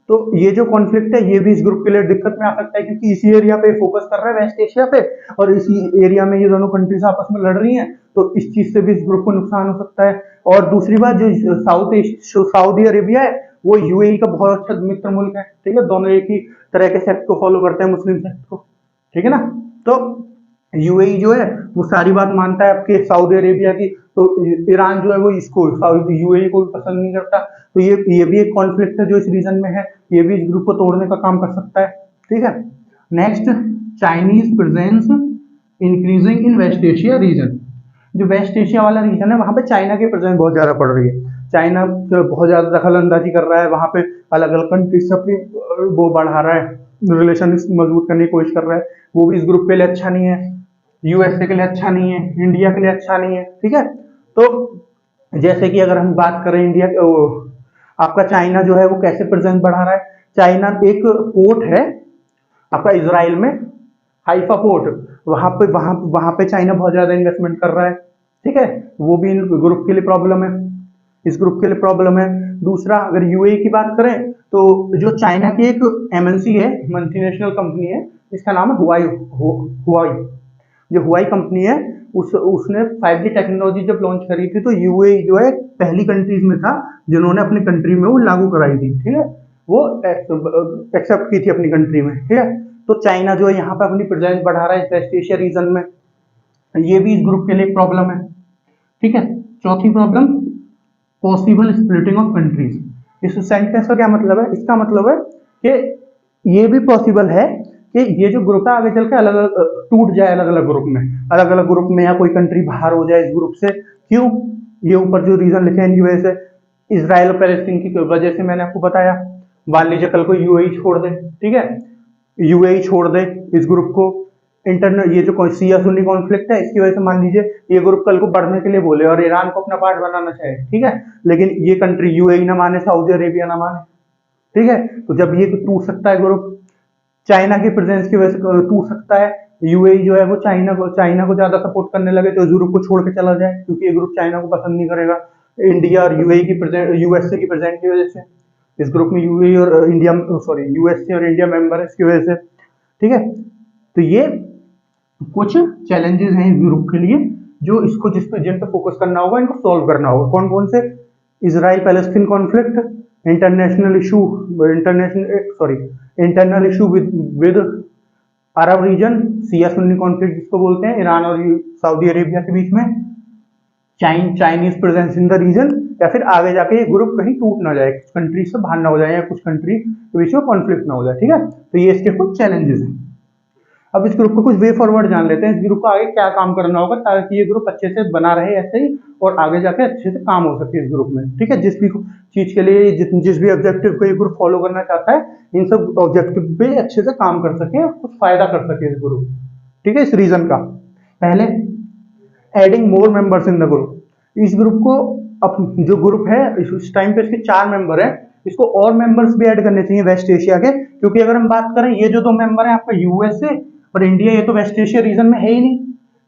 तो ये जो कॉन्फ्लिक्ट है ये भी इस ग्रुप के लिए दिक्कत में आ सकता है, क्योंकि इसी एरिया पे फोकस कर रहा है, वेस्ट एशिया पे, और इसी एरिया में ये दोनों कंट्रीज आपस में लड़ रही हैं, तो इस चीज से भी इस ग्रुप को नुकसान हो सकता है। और दूसरी बात, जो सऊदी अरेबिया है वो यूएई का बहुत अच्छा मित्र मुल्क है, ठीक है, दोनों एक ही तरह के सेक्ट को फॉलो करते हैं, मुस्लिम सेक्ट को, ठीक है ना। तो यूएई जो है वो सारी बात मानता है आपके सऊदी अरेबिया की, तो ईरान जो है वो इसको यूएई को भी पसंद नहीं करता। तो ये भी एक कॉन्फ्लिक्ट है जो इस रीजन में है, ये भी इस ग्रुप को तोड़ने का काम कर सकता है, ठीक है। Next, Chinese presence increasing in West Asia region. जो वेस्ट एशिया वाला रीजन है वहां पे चाइना की प्रेजेंस बहुत ज्यादा पड़ रही है, चाइना बहुत ज्यादा दखल अंदाजी कर रहा है वहां पे, अलग अलग कंट्री से अपनी वो बढ़ा रहा है, रिलेशन मजबूत करने की कोशिश कर रहा है, वो भी इस ग्रुप के लिए अच्छा नहीं है, यूएसए के लिए अच्छा नहीं है, इंडिया के लिए अच्छा नहीं है, ठीक है। तो जैसे कि अगर हम बात करें इंडिया आपका चाइना जो है वो कैसे प्रेजेंस बढ़ा रहा है, चाइना एक पोर्ट है आपका इजराइल में, हाइफा पोर्ट, वहां पे चाइना बहुत ज्यादा इन्वेस्टमेंट कर रहा है, ठीक है। वो भी इन ग्रुप के लिए प्रॉब्लम है, इस ग्रुप के लिए प्रॉब्लम है। दूसरा अगर यूएई की बात करें तो जो चाइना की एक एमएनसी है, मल्टीनेशनल कंपनी है, इसका नाम है हुआई। जो हुआई कंपनी है उसने 5G टेक्नोलॉजी जब लॉन्च करी थी तो यूएई जो है पहली कंट्रीज में था जिन्होंने अपनी कंट्री में वो लागू कराई थी, ठीक है, वो एक्सेप्ट की थी अपनी कंट्री में, ठीक है। तो चाइना जो है यहाँ पर अपनी प्रेजेंस बढ़ा रहा है इस वेस्ट एशिया रीजन में, ये भी इस ग्रुप के लिए एक प्रॉब्लम है, ठीक है। चौथी problem, possible splitting of countries. इस सेंटेंस का क्या मतलब है? इसका मतलब है कि ये भी पॉसिबल है कि ये जो ग्रुप है आगे चल के अलग अलग टूट जाए, अलग अलग ग्रुप में या कोई कंट्री बाहर हो जाए इस ग्रुप से। क्यों? ये ऊपर जो रीजन लिखे हैं इनकी वजह से, इजराइल और पैलेस्टीन की वजह से मैंने आपको बताया। मान लीजिए कल को यूएई छोड़ दे, ठीक है, यूएई छोड़ दे इस ग्रुप को, इंटरनल ये जो शिया सुन्नी कॉन्फ्लिक्ट है इसकी वजह से मान लीजिए ये ग्रुप कल को बढ़ने के लिए बोले और ईरान को अपना पार्ट बनाना चाहे, ठीक है, लेकिन ये कंट्री यूएई ना माने, सऊदी अरेबिया ना माने, ठीक है, तो जब ये टूट सकता है ग्रुप, चाइना की प्रेजेंस की वजह से टूट सकता है। यूएई जो है वो चाइना को ज्यादा सपोर्ट करने लगे तो ग्रुप को छोड़ के चला जाए, क्योंकि ये ग्रुप चाइना को पसंद नहीं करेगा। इंडिया और यूएई की यूएसए की प्रेजेंट की वजह से इस ग्रुप में यूएई और इंडिया, सॉरी, यूएसए और इंडिया मेंबर है इसकी वजह से, ठीक है। तो ये कुछ चैलेंजेस हैं इस ग्रुप के लिए जो इसको जिन पे फोकस करना होगा, इनको सॉल्व करना होगा। कौन कौन से? Israel Palestine conflict, internal issue with Arab region, Shia Sunni conflict जिसको बोलते हैं, ईरान और सऊदी अरेबिया के बीच में, Chinese presence in the region, या फिर आगे जाके ये ग्रुप कहीं टूट ना जाए, कुछ कंट्री से बाहर ना हो जाए या कुछ कंट्री के बीच में कॉन्फ्लिक्ट ना हो जाए, ठीक है। तो ये इसके कुछ चैलेंजेस हैं। अब इस ग्रुप को कुछ वे फॉरवर्ड जान लेते हैं, इस ग्रुप को आगे क्या काम करना होगा ताकि ये ग्रुप अच्छे से बना रहे ऐसे ही और आगे जाके अच्छे से काम हो सके इस ग्रुप में, ठीक है। जिस भी चीज के लिए जिस भी ऑब्जेक्टिव को ये ग्रुप फॉलो करना चाहता है, इन सब ऑब्जेक्टिव पे अच्छे से काम कर सके और कुछ फायदा कर सके इस ग्रुप, ठीक है, इस रीजन का। पहले, adding more members in the group. इस ग्रुप को अब जो ग्रुप है इस टाइम पे इसके 4 मेंबर है, इसको और मेंबर्स भी ऐड करने चाहिए वेस्ट एशिया के, क्योंकि अगर हम बात करें ये जो 2 मेंबर है आपका यूएसए और इंडिया, ये तो वेस्ट एशिया रीजन में है ही नहीं,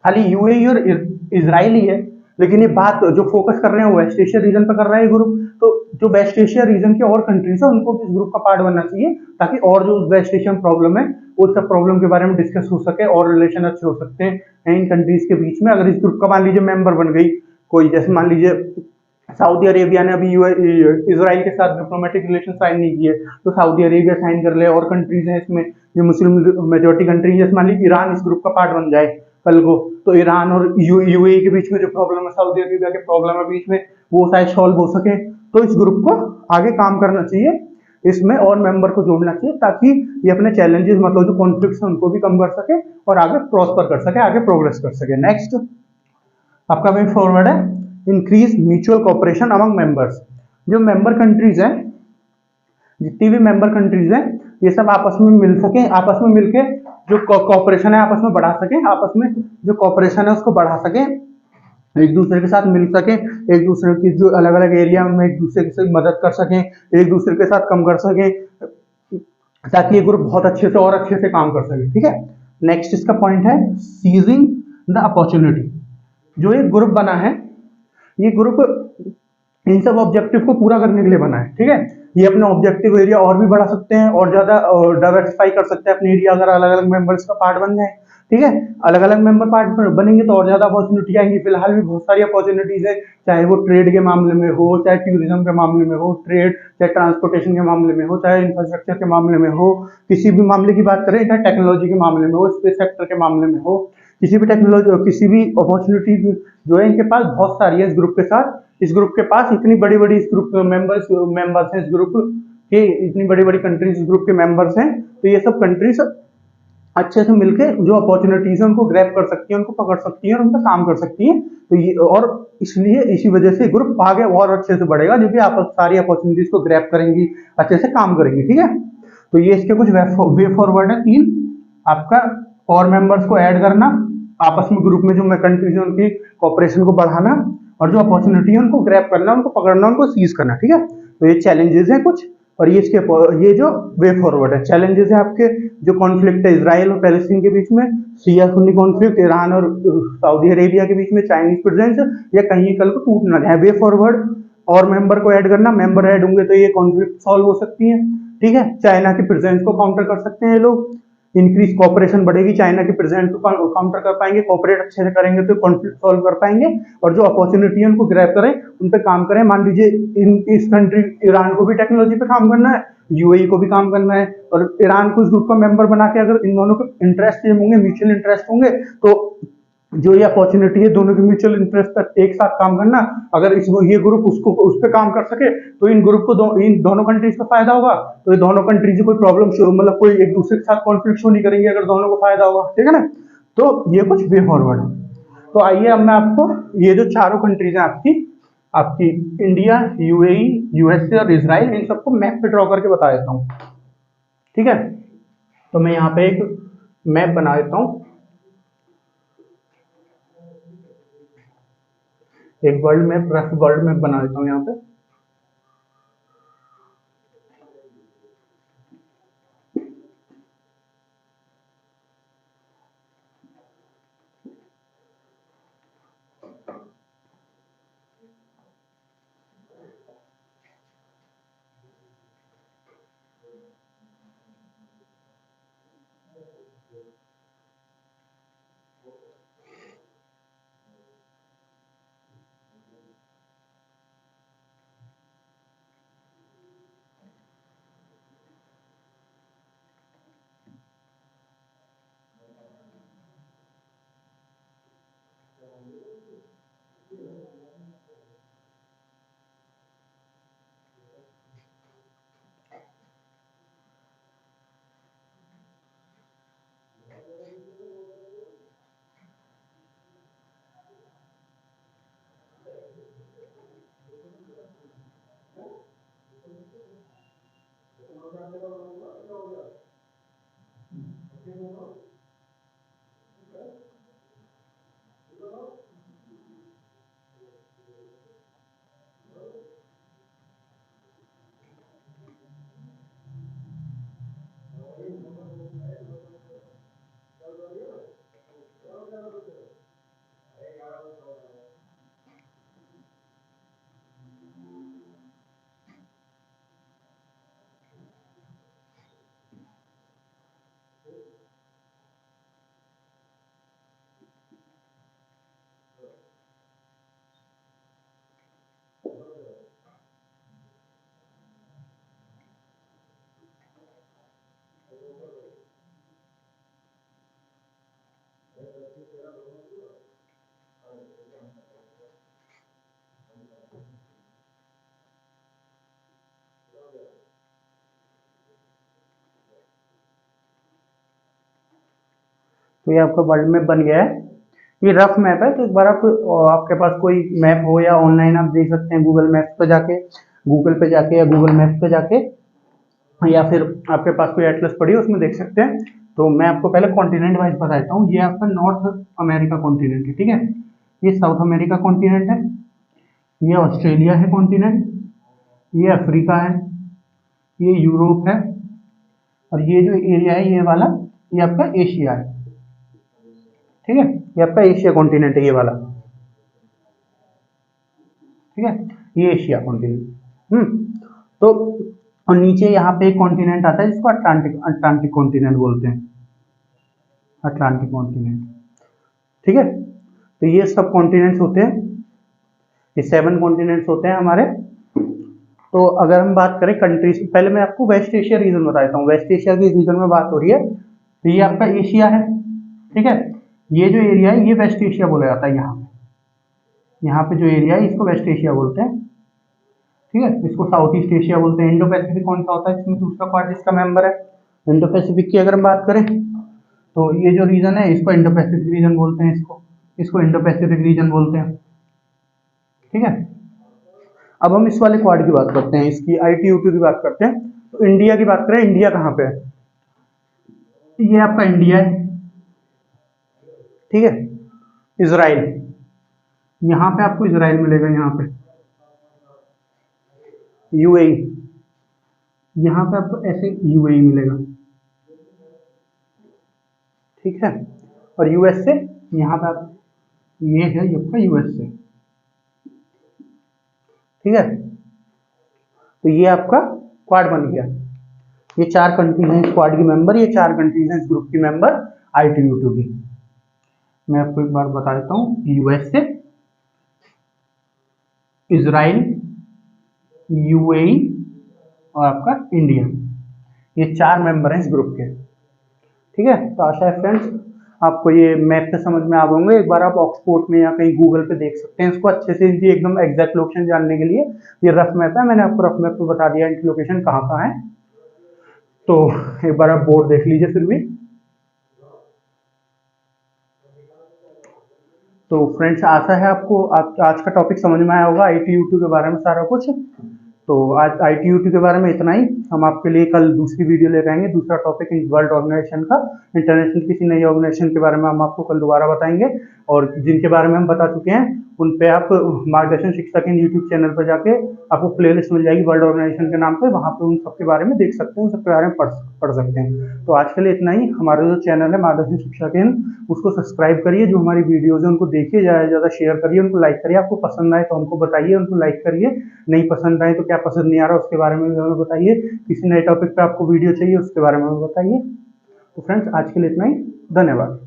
खाली यूएई और इजराइल ही है। लेकिन ये बात जो फोकस कर रहे हैं वो वेस्ट एशिया रीजन पर कर रहा है ग्रुप, तो जो वेस्ट एशिया रीजन के और कंट्रीज है उनको भी इस ग्रुप का पार्ट बनना चाहिए, ताकि और जो वेस्ट एशियन प्रॉब्लम है उस सब प्रॉब्लम के बारे में डिस्कस हो सके और रिलेशन अच्छे हो सकते हैं इन कंट्रीज के बीच में। अगर इस ग्रुप का मान लीजिए मेंबर बन गई कोई, जैसे मान लीजिए सऊदी अरेबिया ने अभी इजराइल के साथ डिप्लोमेटिक रिलेशन साइन नहीं किए, तो सऊदी अरेबिया साइन कर ले, और कंट्रीज हैं इसमें जो मुस्लिम मेजोरिटी कंट्री, जैसे मान लीजिए ईरान इस ग्रुप का पार्ट बन जाए कल को, तो ईरान और यूएई के बीच में जो प्रॉब्लम है, सऊदी अरेबिया के प्रॉब्लम है बीच में, वो शायद सॉल्व हो सके। तो इस ग्रुप को आगे काम करना चाहिए, इसमें और मेंबर को जोड़ना चाहिए ताकि ये अपने चैलेंजेस, मतलब जो कॉन्फ्लिक्ट्स हैं उनको भी कम कर सके और आगे प्रॉस्पर कर सके, आगे प्रोग्रेस कर सके। नेक्स्ट आपका वे फॉरवर्ड है, increase mutual cooperation among members. जो मेंबर कंट्रीज हैं, जितनी भी मेंबर कंट्रीज हैं, ये सब आपस में मिल सके, आपस में मिलके जो कोऑपरेशन है आपस में बढ़ा सके, आपस में जो कोऑपरेशन है उसको बढ़ा सके, एक दूसरे के साथ मिल सके, एक दूसरे की जो अलग अलग एरिया में एक दूसरे की मदद कर सकें, एक दूसरे के साथ कम कर सकें, ताकि ये ग्रुप बहुत अच्छे से और अच्छे से काम कर सके, ठीक है। नेक्स्ट इसका पॉइंट है, सीजिंग द अपॉर्चुनिटी। जो ये ग्रुप बना है, ये ग्रुप इन सब ऑब्जेक्टिव को पूरा करने के लिए बना है, ठीक है। ये अपना ऑब्जेक्टिव एरिया और भी बढ़ा सकते हैं और ज्यादा डाइवर्सिफाई कर सकते हैं अपने एरिया, अगर अलग अलग मेंबर्स का पार्ट बन जाए, ठीक है। अलग अलग मेंबर पार्ट बनेंगे तो और ज्यादा अपॉर्चुनिटी आएंगी। फिलहाल भी बहुत सारी अपॉर्चुनिटीज है, चाहे वो ट्रेड के मामले में हो, चाहे टूरिज्म के मामले में हो, ट्रेड चाहे ट्रांसपोर्टेशन के मामले में हो, चाहे इंफ्रास्ट्रक्चर के मामले में हो, किसी भी मामले की बात करें, चाहे टेक्नोलॉजी के मामले में हो, स्पेस सेक्टर के मामले में हो, किसी भी टेक्नोलॉजी, किसी भी अपॉर्चुनिटी जो है इनके पास बहुत सारी है इस ग्रुप के साथ। इस ग्रुप के पास इतनी बड़ी बड़ी इस ग्रुप मेंबर्स हैं, इस ग्रुप के इतनी बड़ी बड़ी कंट्रीज इस ग्रुप के मेंबर्स हैं, तो ये सब कंट्रीज अच्छे से मिलके जो अपॉर्चुनिटीज है उनको ग्रैब कर सकती है, उनको पकड़ सकती है और उनका काम कर सकती है। तो ये, और इसलिए इसी वजह से ग्रुप आगे और अच्छे से बढ़ेगा, जो भी आप सारी अपॉर्चुनिटीज को ग्रैब करेंगी, अच्छे से काम करेंगी, ठीक है। तो ये इसके कुछ वे फॉरवर्ड है 3, आपका और मेंबर्स को ऐड करना, आपस में ग्रुप में जो कंट्रीज है उनकी कोऑपरेशन को बढ़ाना, और जो अपॉर्चुनिटी है उनको ग्रैब करना, उनको पकड़ना, उनको सीज करना, ठीक है। तो ये चैलेंजेस हैं कुछ, और ये जो वे फॉरवर्ड है। चैलेंजेस है आपके जो कॉन्फ्लिक्ट है इजराइल और पैलेस्टीन के बीच में, शिया सुन्नी कॉन्फ्लिक्ट, ईरान और सऊदी अरेबिया के बीच में, चाइनीज प्रेजेंस, या कहीं कल को टूट ना जाए। वे फॉरवर्ड और मेंबर को ऐड करना, मेंबर ऐड होंगे तो ये कॉन्फ्लिक्ट सॉल्व हो सकती है। ठीक है, चाइना की प्रेजेंस को काउंटर कर सकते हैं ये लोग, इंक्रीज कॉपरेशन बढ़ेगी, चाइना की प्रेजेंस को काउंटर कर पाएंगे, कॉपरेट अच्छे से करेंगे तो कॉन्फ्लिक्ट सॉल्व कर पाएंगे, और जो अपॉर्चुनिटी है उनको ग्रैब करें, उन पे काम करें। मान लीजिए इस कंट्री ईरान को भी टेक्नोलॉजी पे काम करना है, यूएई को भी काम करना है, और ईरान को इस ग्रुप का मेंबर बना के अगर इन दोनों के इंटरेस्ट सेम होंगे, म्यूचुअल इंटरेस्ट होंगे, तो जो ये अपॉर्चुनिटी है दोनों के म्यूचुअल इंटरेस्ट पर एक साथ काम करना, अगर इस ये ग्रुप उसको उस पर काम कर सके तो इन ग्रुप को इन दोनों कंट्रीज को फायदा होगा। तो ये दोनों कंट्रीज कोई प्रॉब्लम शुरू मतलब कोई एक दूसरे के साथ कॉन्फ्लिक्ट शो नहीं करेंगे अगर दोनों को फायदा होगा। ठीक है ना, तो ये कुछ वे फॉरवर्ड है। तो आइए अब मैं आपको ये जो चारों कंट्रीज है आपकी आपकी इंडिया, यूएई, यूएसए और इजराइल, इन सबको मैप पे ड्रॉ करके बता देता हूँ। ठीक है, तो मैं यहाँ पे एक मैप बना देता हूँ, एक world map, rough world map बना देता हूँ यहाँ पे। तो ये आपका वर्ल्ड मैप बन गया है। ये रफ मैप है, तो एक बार आप आपके पास कोई मैप हो या ऑनलाइन आप देख सकते हैं गूगल मैप्स पे जाके, गूगल पे जाके या गूगल मैप्स पे जाके, या फिर आपके पास कोई एटलस पड़ी है उसमें देख सकते हैं। तो मैं आपको पहले कॉन्टिनेंट वाइज बताता हूँ। ये आपका नॉर्थ अमेरिका कॉन्टिनेंट है, ठीक है, ये साउथ अमेरिका कॉन्टिनेंट है, ये ऑस्ट्रेलिया है कॉन्टिनेंट, ये अफ्रीका है, ये यूरोप है, और ये जो एरिया है ये वाला, ये आपका एशिया है। ठीक है, ये आपका एशिया कॉन्टिनेंट है ये वाला। ठीक है, ये एशिया कॉन्टिनेंट। तो और नीचे यहाँ पे एक कॉन्टिनेंट आता है जिसको अटलांटिक अटलांटिक कॉन्टिनेंट बोलते हैं, अटलांटिक कॉन्टिनेंट। ठीक है, तो ये सब कॉन्टिनेंट्स होते हैं, ये 7 कॉन्टिनेंट्स होते हैं हमारे। तो अगर हम बात करें कंट्रीज, पहले मैं आपको वेस्ट एशिया रीजन बता देता हूँ। वेस्ट एशिया के रीजन में बात हो रही है, तो ये आपका एशिया है। ठीक है, ये जो एरिया है ये वेस्ट एशिया बोला जाता है। यहाँ पे जो एरिया है इसको वेस्ट एशिया बोलते हैं। ठीक है, इसको साउथ ईस्ट एशिया बोलते हैं। इंडो पैसिफिक कौन सा होता है, इसमें दूसरा पार्ट इसका मेंबर है। इंडो पैसिफिक की अगर हम बात करें तो ये जो रीजन है इसको इंडो पैसिफिक रीजन बोलते हैं, इसको इसको इंडो पैसिफिक रीजन बोलते हैं। ठीक है, अब हम इस वाले क्वाड की बात करते हैं, इसकी ITU2 की बात करते हैं। तो इंडिया की बात करें, इंडिया कहाँ पे है, ये आपका इंडिया है। ठीक है, इजराइल, यहाँ पे आपको इजराइल मिलेगा, यहाँ पे UAE, यहाँ पे आपको ऐसे UAE मिलेगा। ठीक है, और USA यहाँ पे आप, ये है आपका USA। ठीक है, तो ये आपका क्वाड बन गया। ये 4 कंट्रीज हैं क्वाड की मेंबर, ये 4 कंट्रीज हैं इस ग्रुप की मेंबर ITU2 की। मैं आपको एक बार बता देता हूँ, यूएसए, इजराइल, यूएई और आपका इंडिया, ये 4 मेंबर हैं इस ग्रुप के। ठीक है, तो आशा है फ्रेंड्स आपको ये मैप से समझ में आ गए। एक बार आप ऑक्सफोर्ड में या कहीं गूगल पे देख सकते हैं इसको अच्छे से, इनकी एकदम एग्जैक्ट लोकेशन जानने के लिए। ये रफ मैप है, मैंने आपको रफ मैप पे बता दिया इनकी लोकेशन कहाँ कहाँ है। तो एक बार आप बोर्ड देख लीजिए फिर भी। तो फ्रेंड्स आशा है आपको आज का टॉपिक समझ में आया होगा, ITU2 के बारे में सारा कुछ। तो आज ITU2 के बारे में इतना ही। हम आपके लिए कल दूसरी वीडियो लेकर आएंगे, दूसरा टॉपिक वर्ल्ड ऑर्गेनाइजेशन का, इंटरनेशनल किसी नई ऑर्गेनाइजेशन के बारे में हम आपको कल दोबारा बताएंगे। और जिनके बारे में हम बता चुके हैं उन पे आप मार्गदर्शन शिक्षा के यूट्यूब चैनल पर जाके आपको प्लेलिस्ट मिल जाएगी वर्ल्ड ऑर्गेनाइजेशन के नाम पे, वहाँ पे उन सबके बारे में देख सकते हैं, उन सबके बारे में पढ़ सकते हैं। तो आज के लिए इतना ही। हमारा जो चैनल है मार्गदर्शन शिक्षा केंद्र, उसको सब्सक्राइब करिए, जो हमारी वीडियोज़ है उनको देखिए, ज़्यादा से ज़्यादा शेयर करिए, उनको लाइक करिए। आपको पसंद आए तो हमको बताइए, उनको लाइक करिए, नहीं पसंद आए तो क्या पसंद नहीं आ रहा उसके बारे में भी हमें बताइए, किसी नए टॉपिक पे आपको वीडियो चाहिए उसके बारे में हमें बताइए। तो फ्रेंड्स आज के लिए इतना ही, धन्यवाद।